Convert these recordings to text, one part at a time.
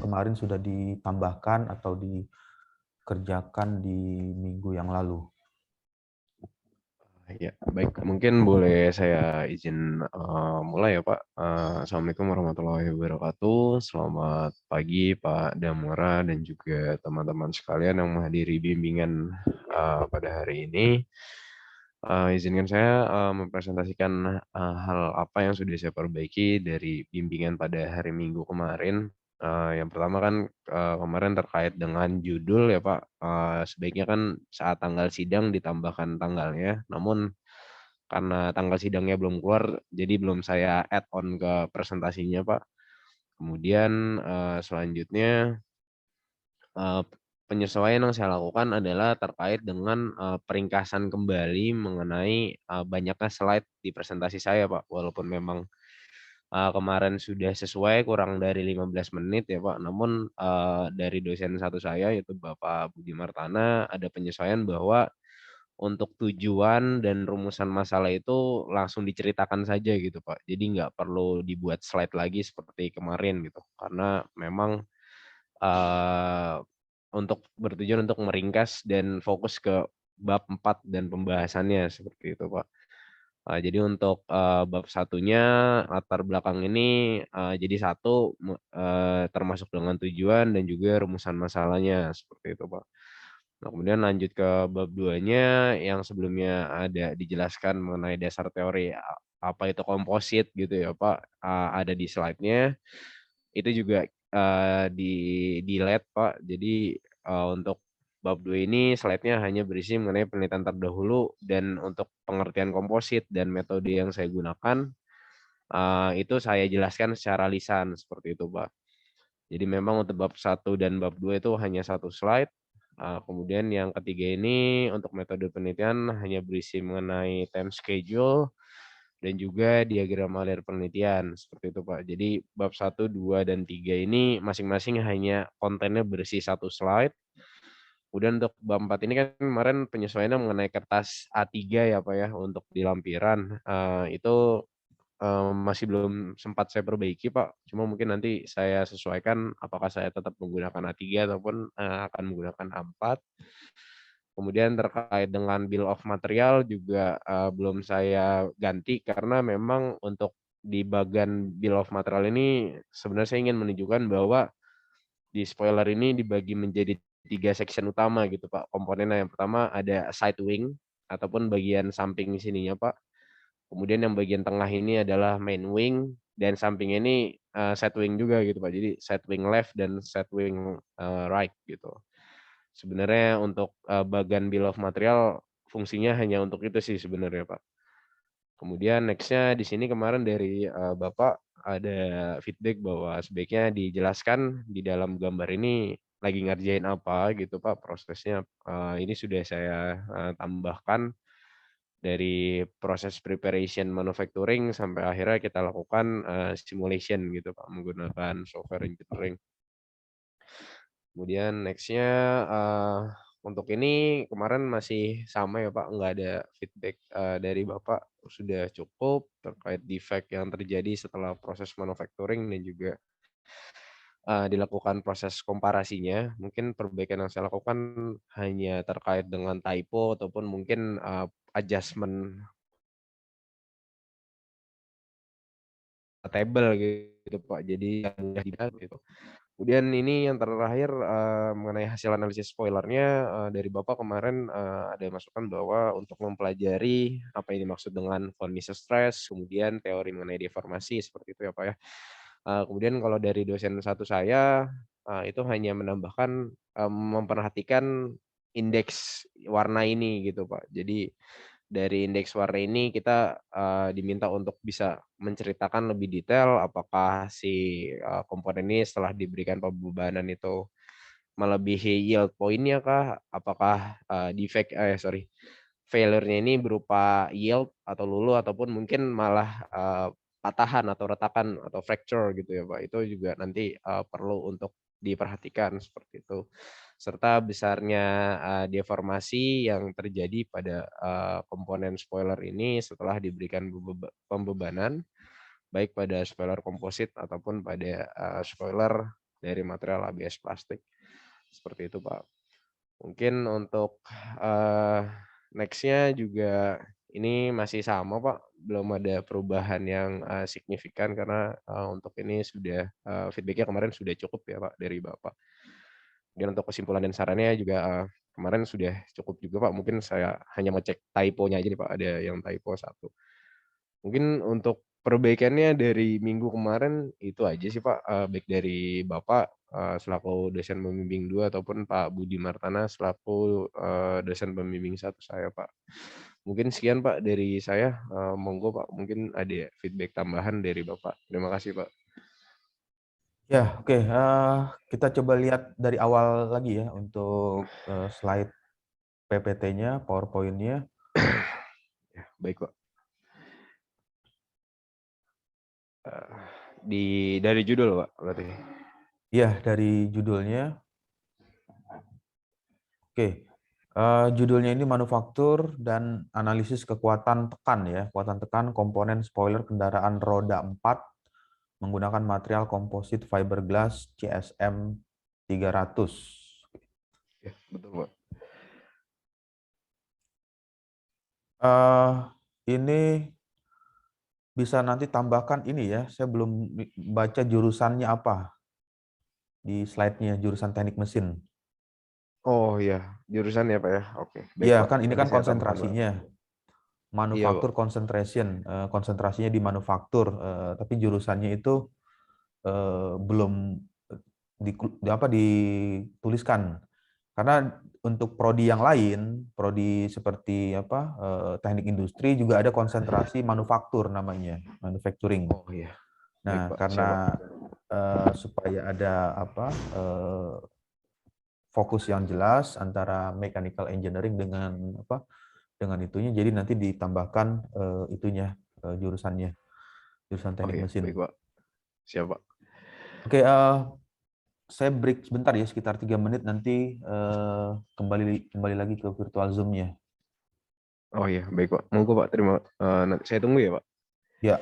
kemarin sudah ditambahkan atau dikerjakan di minggu yang lalu. Ya, baik. Mungkin boleh saya izin mulai ya, Pak. Assalamualaikum warahmatullahi wabarakatuh. Selamat pagi, Pak Damora dan juga teman-teman sekalian yang menghadiri bimbingan pada hari ini. Izinkan saya mempresentasikan hal apa yang sudah saya perbaiki dari bimbingan pada hari Minggu kemarin. Yang pertama kan kemarin terkait dengan judul ya Pak, sebaiknya kan saat tanggal sidang ditambahkan tanggalnya, namun karena tanggal sidangnya belum keluar, jadi belum saya add on ke presentasinya Pak. Kemudian selanjutnya penyesuaian yang saya lakukan adalah terkait dengan peringkasan kembali mengenai banyaknya slide di presentasi saya Pak, walaupun memang kemarin sudah sesuai kurang dari 15 menit ya Pak, namun dari dosen satu saya yaitu Bapak Budi Martana ada penyesuaian bahwa untuk tujuan dan rumusan masalah itu langsung diceritakan saja gitu Pak. Jadi nggak perlu dibuat slide lagi seperti kemarin gitu. Karena memang uh, untuk bertujuan untuk meringkas dan fokus ke bab 4 dan pembahasannya seperti itu Pak. Jadi untuk bab satunya latar belakang ini jadi satu termasuk dengan tujuan dan juga rumusan masalahnya seperti itu Pak. Nah, kemudian lanjut ke bab 2-nya yang sebelumnya ada dijelaskan mengenai dasar teori apa itu komposit gitu ya Pak, ada di slide-nya. Itu juga di-delete Pak. Jadi untuk bab 2 ini slide-nya hanya berisi mengenai penelitian terdahulu dan untuk pengertian komposit dan metode yang saya gunakan itu saya jelaskan secara lisan seperti itu Pak. Jadi memang untuk bab 1 dan bab 2 itu hanya satu slide. Kemudian yang ketiga ini untuk metode penelitian hanya berisi mengenai time schedule dan juga diagram alir penelitian seperti itu Pak. Jadi bab 1, 2, dan 3 ini masing-masing hanya kontennya berisi satu slide. Kemudian untuk bab 4 ini kan kemarin penyesuaiannya mengenai kertas A3 ya Pak ya untuk di lampiran. Itu masih belum sempat saya perbaiki Pak, cuma mungkin nanti saya sesuaikan apakah saya tetap menggunakan A3 ataupun akan menggunakan A4. Kemudian terkait dengan bill of material juga belum saya ganti karena memang untuk di bagian bill of material ini sebenarnya saya ingin menunjukkan bahwa di spoiler ini dibagi menjadi 3 section utama gitu Pak. Komponennya yang pertama ada side wing ataupun bagian samping sininya Pak. Kemudian yang bagian tengah ini adalah main wing dan samping ini side wing juga gitu Pak. Jadi side wing left dan side wing right gitu. Sebenarnya untuk bagian bill of material fungsinya hanya untuk itu sih sebenarnya Pak. Kemudian nextnya di sini kemarin dari Bapak ada feedback bahwa sebaiknya dijelaskan di dalam gambar ini lagi ngerjain apa gitu Pak prosesnya. Ini sudah saya tambahkan dari proses preparation manufacturing sampai akhirnya kita lakukan simulation gitu Pak menggunakan software engineering. Kemudian nextnya untuk ini kemarin masih sama ya Pak, nggak ada feedback dari Bapak, sudah cukup terkait defect yang terjadi setelah proses manufacturing dan juga dilakukan proses komparasinya. Mungkin perbaikan yang saya lakukan hanya terkait dengan typo ataupun mungkin adjustment table gitu Pak. Jadi yang mudah dilihat gitu. Kemudian ini yang terakhir mengenai hasil analisis spoilernya dari Bapak kemarin ada masukan bahwa untuk mempelajari apa ini maksud dengan von Mises stress, kemudian teori mengenai deformasi seperti itu ya Pak ya. Kemudian kalau dari dosen satu saya itu hanya menambahkan memperhatikan indeks warna ini gitu Pak. Jadi dari indeks warna ini kita diminta untuk bisa menceritakan lebih detail apakah si komponen ini setelah diberikan pembebanan itu melebihi yield point-nya kah? Apakah failure-nya ini berupa yield atau lulu ataupun mungkin malah patahan atau retakan atau fracture gitu ya Pak. Itu juga nanti perlu untuk diperhatikan seperti itu. Serta besarnya deformasi yang terjadi pada komponen spoiler ini setelah diberikan pembebanan baik pada spoiler komposit ataupun pada spoiler dari material ABS plastik. Seperti itu, Pak. Mungkin untuk next-nya juga ini masih sama, Pak. Belum ada perubahan yang signifikan karena untuk ini sudah feedback-nya kemarin sudah cukup ya, Pak, dari Bapak. Kemudian untuk kesimpulan dan sarannya juga kemarin sudah cukup juga, Pak. Mungkin saya hanya ngecek typo-nya aja nih, Pak. Ada yang typo 1. Mungkin untuk perbaikannya dari minggu kemarin itu aja sih, Pak, baik dari Bapak selaku dosen pembimbing 2 ataupun Pak Budi Martana selaku dosen pembimbing 1 saya, Pak. Mungkin sekian, Pak, dari saya, monggo, Pak, mungkin ada feedback tambahan dari Bapak. Terima kasih, Pak. Ya, oke. Kita coba lihat dari awal lagi ya untuk slide PPT-nya, PowerPoint-nya. Ya, baik, Pak. Dari judul, Pak, berarti. Ya, dari judulnya. Oke. Judulnya ini manufaktur dan analisis kekuatan tekan ya, kekuatan tekan komponen spoiler kendaraan roda 4 menggunakan material komposit fiberglass CSM 300. Ya, betul, Pak. Ini bisa nanti tambahkan ini ya, saya belum baca jurusannya apa di slide-nya, jurusan teknik mesin. Oh iya, jurusan ya, Pak, ya. Oke, baik, Ya, Pak. kan ini Nanti kan saya tambahkan, Pak. konsentrasinya. Iya, Pak. Manufaktur concentration, konsentrasinya di manufaktur, tapi jurusannya itu belum dituliskan. Karena untuk prodi yang lain, prodi seperti teknik industri juga ada konsentrasi manufaktur namanya, manufacturing. Oh iya, baik, Nah, Pak. Siap, Pak. karena supaya ada fokus yang jelas antara mechanical engineering dengan itunya, jadi nanti ditambahkan jurusannya, jurusan Oh teknik iya, mesin. baik, Pak. Siap, Pak. Oke, saya break sebentar ya, sekitar 3 menit, nanti kembali lagi ke virtual Zoom-nya. Oh iya, baik, Pak. Monggo, Pak. Terima. Nanti saya tunggu ya, Pak. Ya.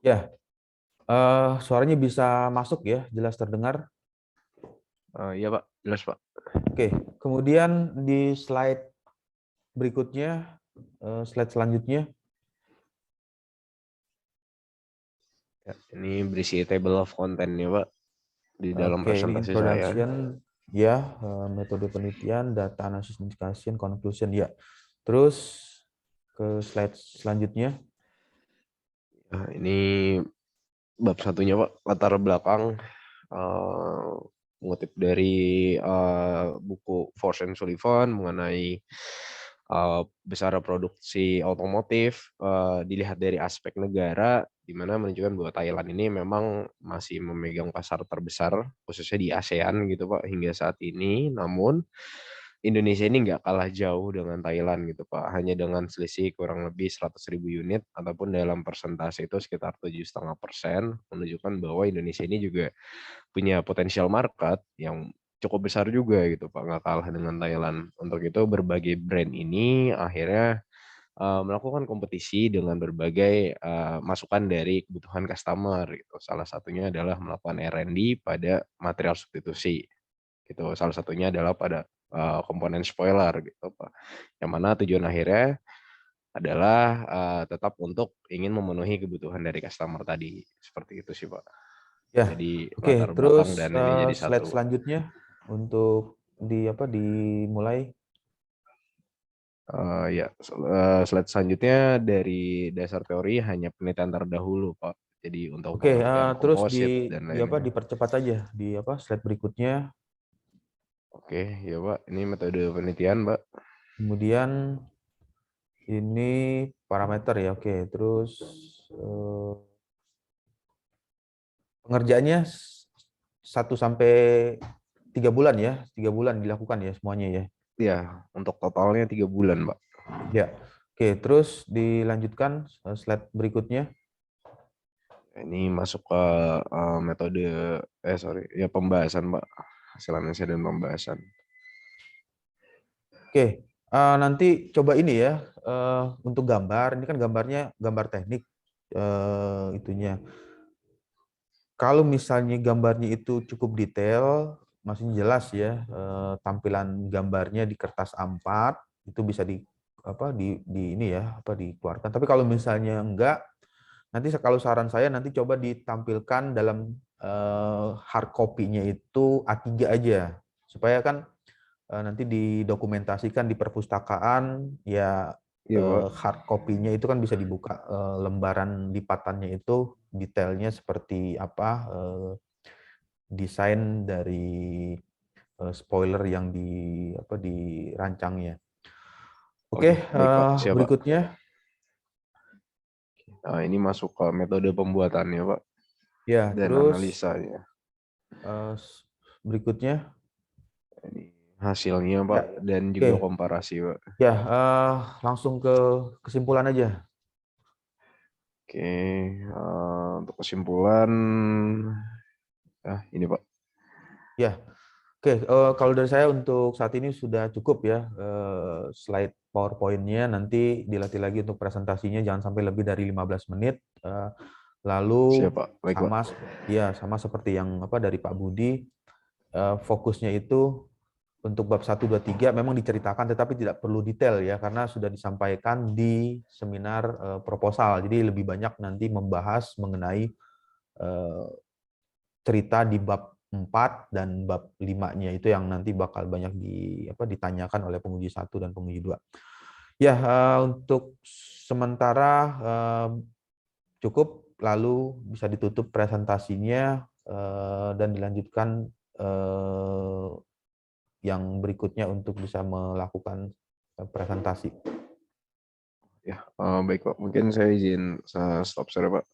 Ya, suaranya bisa masuk ya, jelas terdengar. Iya, Pak. Jelas, Pak. Oke, kemudian di slide berikutnya, slide selanjutnya. Ya, ini berisi table of content-nya, Pak, di dalam Oke, ini presentasi saya. introduction, ya, metode penelitian, data analysis indication, conclusion, ya. Terus ke slide selanjutnya. Nah, ini bab satunya, Pak, latar belakang mengutip dari buku Force and Sullivan mengenai besar produksi otomotif, dilihat dari aspek negara, di mana menunjukkan bahwa Thailand ini memang masih memegang pasar terbesar, khususnya di ASEAN gitu, Pak, hingga saat ini. Namun Indonesia ini nggak kalah jauh dengan Thailand gitu, Pak. Hanya dengan selisih kurang lebih 100.000 unit ataupun dalam persentase itu sekitar 7,5%, menunjukkan bahwa Indonesia ini juga punya potensial market yang cukup besar juga gitu, Pak, nggak kalah dengan Thailand. Untuk itu berbagai brand ini akhirnya melakukan kompetisi dengan berbagai masukan dari kebutuhan customer gitu. Salah satunya adalah melakukan R&D pada material substitusi gitu. Salah satunya adalah pada komponen spoiler gitu, Pak. Yang mana tujuan akhirnya adalah tetap untuk ingin memenuhi kebutuhan dari customer tadi. Seperti itu sih, Pak. Ya, Jadi oke. latar Terus belakang dan ini jadi slide satu, Pak. selanjutnya untuk dimulai. Ya, slide selanjutnya dari dasar teori hanya penelitian terdahulu, Pak. Jadi untuk Oke, pengertian terus komposit dan lainnya. dipercepat aja di slide berikutnya. Oke, ya, Pak. Ini metode penelitian, Pak. Kemudian ini parameter ya. Oke, terus pengerjaannya 1 sampai 3 bulan ya. 3 bulan dilakukan ya semuanya ya. Ya, untuk totalnya 3 bulan, Pak. Ya. Oke, terus dilanjutkan slide berikutnya. Ini masuk ke metode ya pembahasan, Pak. Hasil analisis dan pembahasan. Oke, Nanti coba ini ya, untuk gambar, ini kan gambarnya gambar teknik itunya. Kalau misalnya gambarnya itu cukup detail, maksudnya jelas ya, tampilan gambarnya di kertas A4 itu bisa di ini ya, dikeluarkan. Tapi kalau misalnya enggak, nanti kalau saran saya nanti coba ditampilkan dalam hard copy-nya itu A3 aja, supaya kan nanti didokumentasikan di perpustakaan ya. Iya, Pak. Hard copy-nya itu kan bisa dibuka, lembaran lipatannya itu detailnya seperti apa, desain dari spoiler yang dirancangnya. Oke, Oke, baik, Pak. Siap, Pak. berikutnya Nah, ini masuk ke metode pembuatannya, Pak, ya, dan terus analisanya. berikutnya Ini hasilnya, ya, Pak, dan oke juga komparasi, Pak. ya, langsung ke kesimpulan aja. Oke, untuk kesimpulan, ini, Pak. Ya, oke, kalau dari saya untuk saat ini sudah cukup ya, slide PowerPoint-nya nanti dilatih lagi untuk presentasinya jangan sampai lebih dari 15 menit. Lalu Siap, Pak. Baik, Pak. sama seperti yang dari Pak Budi, fokusnya itu untuk bab 1, 2, 3 memang diceritakan tetapi tidak perlu detail ya karena sudah disampaikan di seminar proposal. Jadi lebih banyak nanti membahas mengenai cerita di bab 4 dan bab 5-nya itu yang nanti bakal banyak ditanyakan oleh penguji 1 dan penguji 2. Ya, untuk sementara cukup, lalu bisa ditutup presentasinya dan dilanjutkan yang berikutnya untuk bisa melakukan presentasi. Ya, baik, Pak. Mungkin saya izin stop, sorry, Pak.